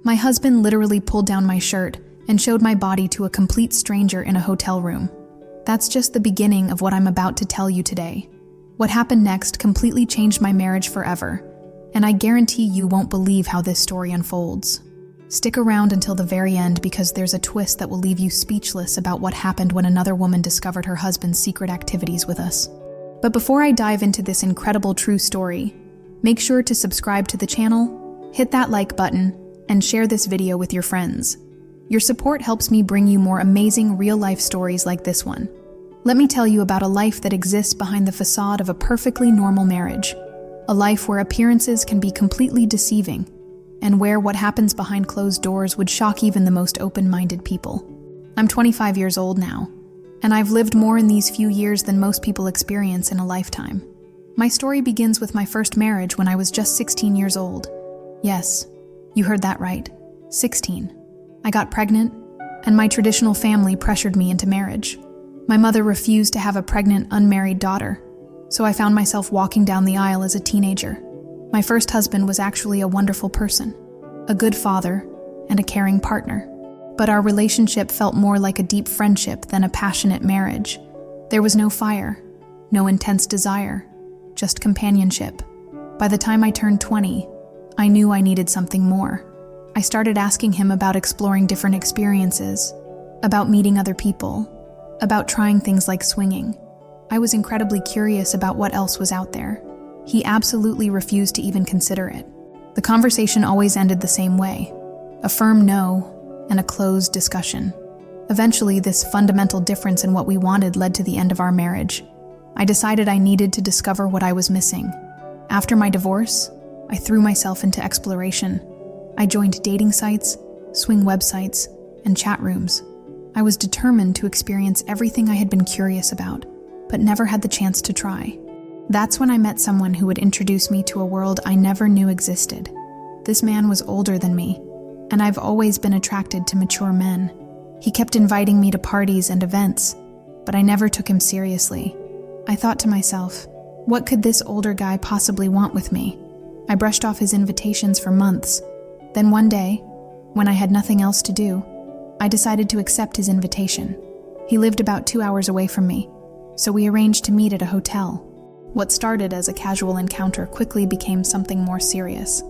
My husband literally pulled down my shirt and showed my body to a complete stranger in a hotel room. That's just the beginning of what I'm about to tell you today. What happened next completely changed my marriage forever, and I guarantee you won't believe how this story unfolds. Stick around until the very end because there's a twist that will leave you speechless about what happened when another woman discovered her husband's secret activities with us. But before I dive into this incredible true story, make sure to subscribe to the channel, hit that like button, and share this video with your friends. Your support helps me bring you more amazing real-life stories like this one. Let me tell you about a life that exists behind the facade of a perfectly normal marriage. A life where appearances can be completely deceiving, and where what happens behind closed doors would shock even the most open-minded people. I'm 25 years old now, and I've lived more in these few years than most people experience in a lifetime. My story begins with my first marriage when I was just 16 years old. Yes, you heard that right, 16. I got pregnant, and my traditional family pressured me into marriage. My mother refused to have a pregnant, unmarried daughter, so I found myself walking down the aisle as a teenager. My first husband was actually a wonderful person, a good father, and a caring partner. But our relationship felt more like a deep friendship than a passionate marriage. There was no fire, no intense desire, just companionship. By the time I turned 20, I knew I needed something more. I started asking him about exploring different experiences, about meeting other people, about trying things like swinging. I was incredibly curious about what else was out there. He absolutely refused to even consider it. The conversation always ended the same way, a firm no and a closed discussion. Eventually, this fundamental difference in what we wanted led to the end of our marriage. I decided I needed to discover what I was missing. After my divorce, I threw myself into exploration. I joined dating sites, swing websites, and chat rooms. I was determined to experience everything I had been curious about, but never had the chance to try. That's when I met someone who would introduce me to a world I never knew existed. This man was older than me, and I've always been attracted to mature men. He kept inviting me to parties and events, but I never took him seriously. I thought to myself, what could this older guy possibly want with me? I brushed off his invitations for months. Then one day, when I had nothing else to do, I decided to accept his invitation. He lived about 2 hours away from me, so we arranged to meet at a hotel. What started as a casual encounter quickly became something more serious.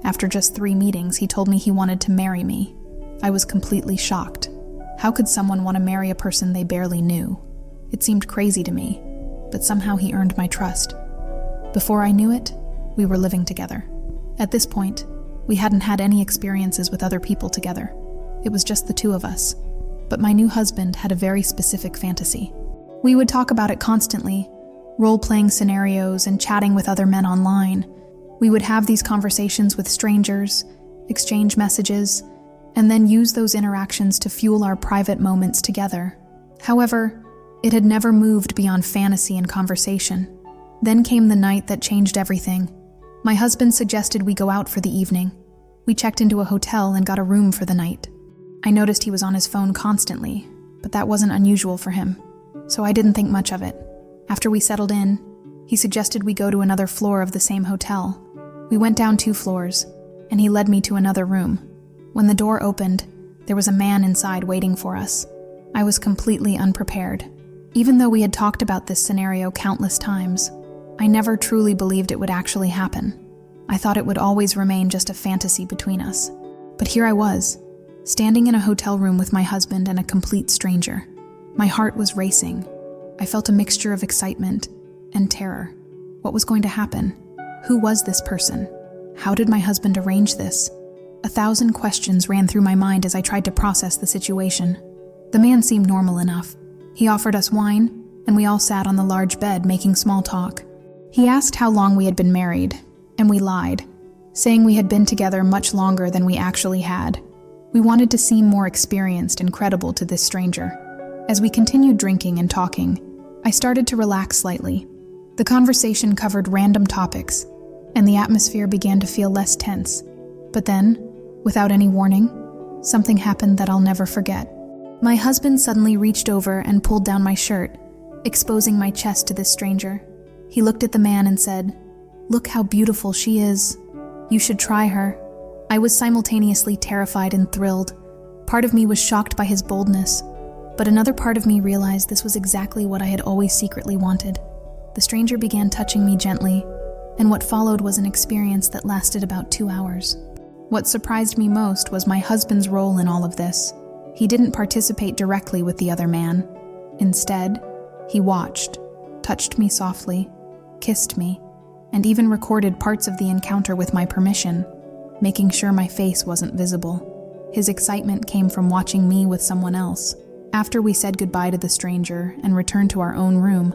After just 3 meetings, he told me he wanted to marry me. I was completely shocked. How could someone want to marry a person they barely knew? It seemed crazy to me, but somehow he earned my trust. Before I knew it, we were living together. At this point, we hadn't had any experiences with other people together. It was just the two of us. But my new husband had a very specific fantasy. We would talk about it constantly, role-playing scenarios and chatting with other men online. We would have these conversations with strangers, exchange messages, and then use those interactions to fuel our private moments together. However, it had never moved beyond fantasy and conversation. Then came the night that changed everything. My husband suggested we go out for the evening. We checked into a hotel and got a room for the night. I noticed he was on his phone constantly, but that wasn't unusual for him, so I didn't think much of it. After we settled in, he suggested we go to another floor of the same hotel. We went down 2 floors, and he led me to another room. When the door opened, there was a man inside waiting for us. I was completely unprepared. Even though we had talked about this scenario countless times, I never truly believed it would actually happen. I thought it would always remain just a fantasy between us. But here I was, standing in a hotel room with my husband and a complete stranger. My heart was racing. I felt a mixture of excitement and terror. What was going to happen? Who was this person? How did my husband arrange this? 1,000 questions ran through my mind as I tried to process the situation. The man seemed normal enough. He offered us wine, and we all sat on the large bed making small talk. He asked how long we had been married, and we lied, saying we had been together much longer than we actually had. We wanted to seem more experienced and credible to this stranger. As we continued drinking and talking, I started to relax slightly. The conversation covered random topics, and the atmosphere began to feel less tense. But then, without any warning, something happened that I'll never forget. My husband suddenly reached over and pulled down my shirt, exposing my chest to this stranger. He looked at the man and said, "Look how beautiful she is. You should try her." I was simultaneously terrified and thrilled. Part of me was shocked by his boldness, but another part of me realized this was exactly what I had always secretly wanted. The stranger began touching me gently, and what followed was an experience that lasted about 2 hours. What surprised me most was my husband's role in all of this. He didn't participate directly with the other man. Instead, he watched, touched me softly, kissed me, and even recorded parts of the encounter with my permission, making sure my face wasn't visible. His excitement came from watching me with someone else. After we said goodbye to the stranger and returned to our own room,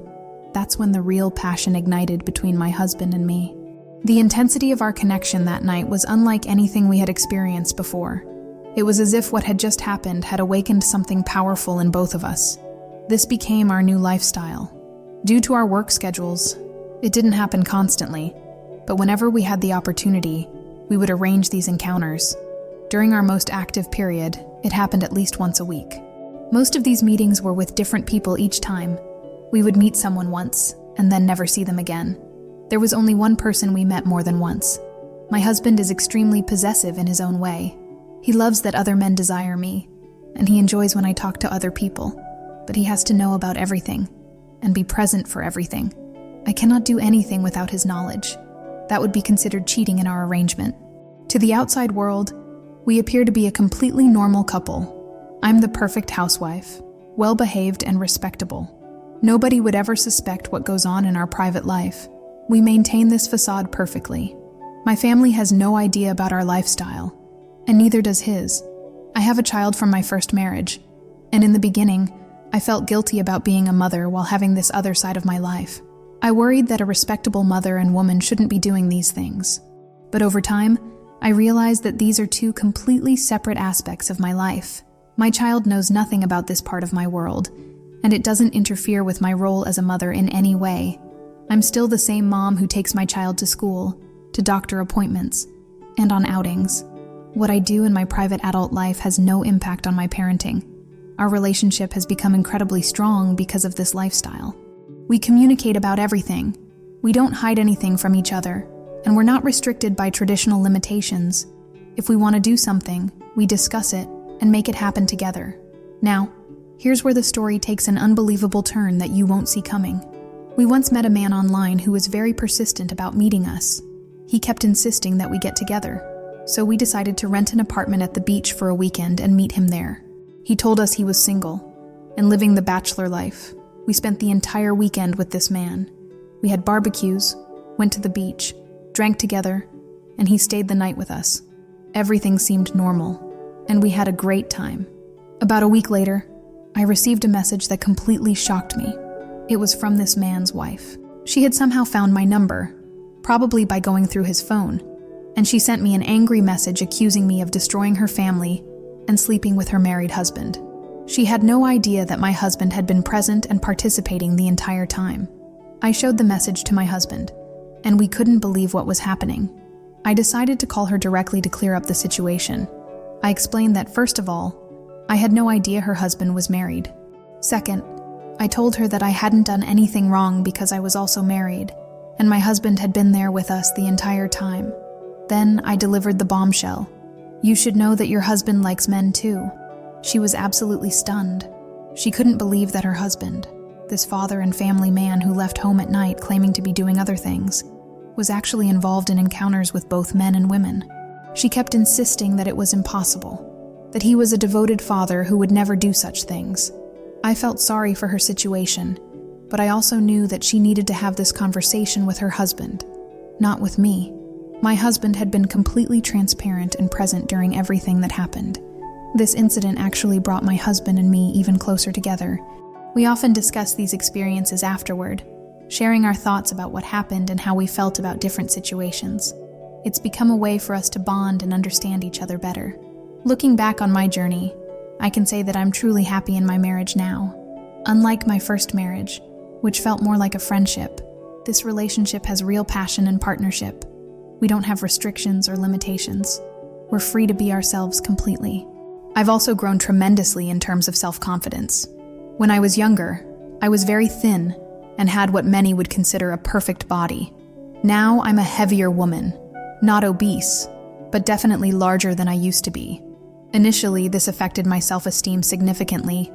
that's when the real passion ignited between my husband and me. The intensity of our connection that night was unlike anything we had experienced before. It was as if what had just happened had awakened something powerful in both of us. This became our new lifestyle. Due to our work schedules, it didn't happen constantly, but whenever we had the opportunity, we would arrange these encounters. During our most active period, it happened at least once a week. Most of these meetings were with different people each time. We would meet someone once, and then never see them again. There was only one person we met more than once. My husband is extremely possessive in his own way. He loves that other men desire me, and he enjoys when I talk to other people, but he has to know about everything, and be present for everything. I cannot do anything without his knowledge. That would be considered cheating in our arrangement. To the outside world, we appear to be a completely normal couple. I'm the perfect housewife, well-behaved and respectable. Nobody would ever suspect what goes on in our private life. We maintain this facade perfectly. My family has no idea about our lifestyle, and neither does his. I have a child from my first marriage, and in the beginning, I felt guilty about being a mother while having this other side of my life. I worried that a respectable mother and woman shouldn't be doing these things. But over time, I realized that these are two completely separate aspects of my life. My child knows nothing about this part of my world, and it doesn't interfere with my role as a mother in any way. I'm still the same mom who takes my child to school, to doctor appointments, and on outings. What I do in my private adult life has no impact on my parenting. Our relationship has become incredibly strong because of this lifestyle. We communicate about everything. We don't hide anything from each other, and we're not restricted by traditional limitations. If we want to do something, we discuss it and make it happen together. Now, here's where the story takes an unbelievable turn that you won't see coming. We once met a man online who was very persistent about meeting us. He kept insisting that we get together, so we decided to rent an apartment at the beach for a weekend and meet him there. He told us he was single and living the bachelor life. We spent the entire weekend with this man. We had barbecues, went to the beach, drank together, and he stayed the night with us. Everything seemed normal, and we had a great time. About a week later, I received a message that completely shocked me. It was from this man's wife. She had somehow found my number, probably by going through his phone, and she sent me an angry message accusing me of destroying her family and sleeping with her married husband. She had no idea that my husband had been present and participating the entire time. I showed the message to my husband, and we couldn't believe what was happening. I decided to call her directly to clear up the situation. I explained that, first of all, I had no idea her husband was married. Second, I told her that I hadn't done anything wrong because I was also married, and my husband had been there with us the entire time. Then I delivered the bombshell. You should know that your husband likes men too. She was absolutely stunned. She couldn't believe that her husband, this father and family man who left home at night claiming to be doing other things, was actually involved in encounters with both men and women. She kept insisting that it was impossible, that he was a devoted father who would never do such things. I felt sorry for her situation, but I also knew that she needed to have this conversation with her husband, not with me. My husband had been completely transparent and present during everything that happened. This incident actually brought my husband and me even closer together. We often discuss these experiences afterward, sharing our thoughts about what happened and how we felt about different situations. It's become a way for us to bond and understand each other better. Looking back on my journey, I can say that I'm truly happy in my marriage now. Unlike my first marriage, which felt more like a friendship, this relationship has real passion and partnership. We don't have restrictions or limitations. We're free to be ourselves completely. I've also grown tremendously in terms of self-confidence. When I was younger, I was very thin and had what many would consider a perfect body. Now I'm a heavier woman, not obese, but definitely larger than I used to be. Initially, this affected my self-esteem significantly.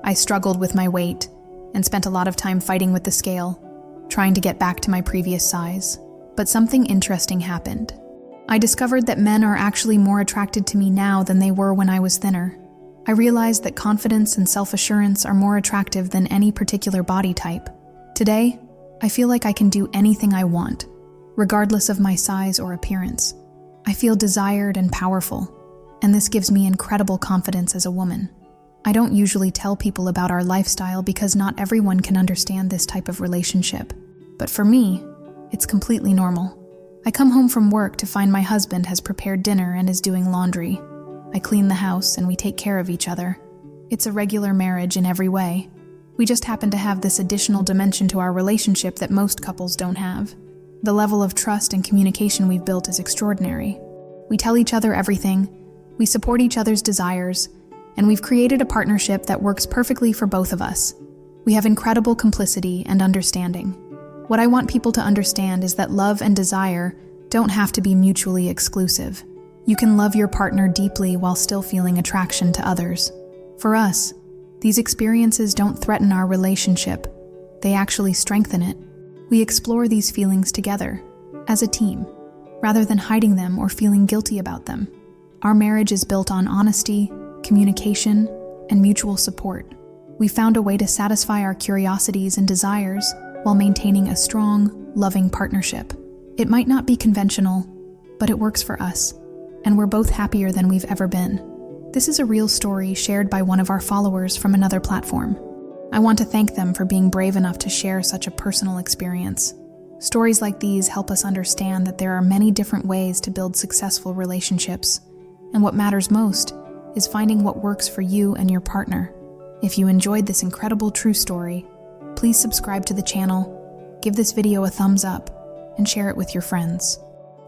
I struggled with my weight and spent a lot of time fighting with the scale, trying to get back to my previous size. But something interesting happened. I discovered that men are actually more attracted to me now than they were when I was thinner. I realized that confidence and self-assurance are more attractive than any particular body type. Today, I feel like I can do anything I want, regardless of my size or appearance. I feel desired and powerful, and this gives me incredible confidence as a woman. I don't usually tell people about our lifestyle because not everyone can understand this type of relationship. But for me, it's completely normal. I come home from work to find my husband has prepared dinner and is doing laundry. I clean the house and we take care of each other. It's a regular marriage in every way. We just happen to have this additional dimension to our relationship that most couples don't have. The level of trust and communication we've built is extraordinary. We tell each other everything, we support each other's desires, and we've created a partnership that works perfectly for both of us. We have incredible complicity and understanding. What I want people to understand is that love and desire don't have to be mutually exclusive. You can love your partner deeply while still feeling attraction to others. For us, these experiences don't threaten our relationship. They actually strengthen it. We explore these feelings together, as a team, rather than hiding them or feeling guilty about them. Our marriage is built on honesty, communication, and mutual support. We found a way to satisfy our curiosities and desires while maintaining a strong, loving partnership. It might not be conventional, but it works for us, and we're both happier than we've ever been. This is a real story shared by one of our followers from another platform. I want to thank them for being brave enough to share such a personal experience. Stories like these help us understand that there are many different ways to build successful relationships, and what matters most is finding what works for you and your partner. If you enjoyed this incredible true story, please subscribe to the channel, give this video a thumbs up, and share it with your friends.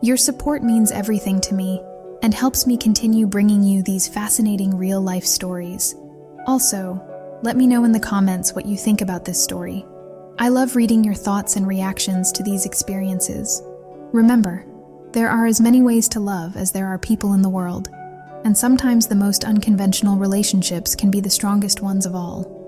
Your support means everything to me and helps me continue bringing you these fascinating real-life stories. Also, let me know in the comments what you think about this story. I love reading your thoughts and reactions to these experiences. Remember, there are as many ways to love as there are people in the world, and sometimes the most unconventional relationships can be the strongest ones of all.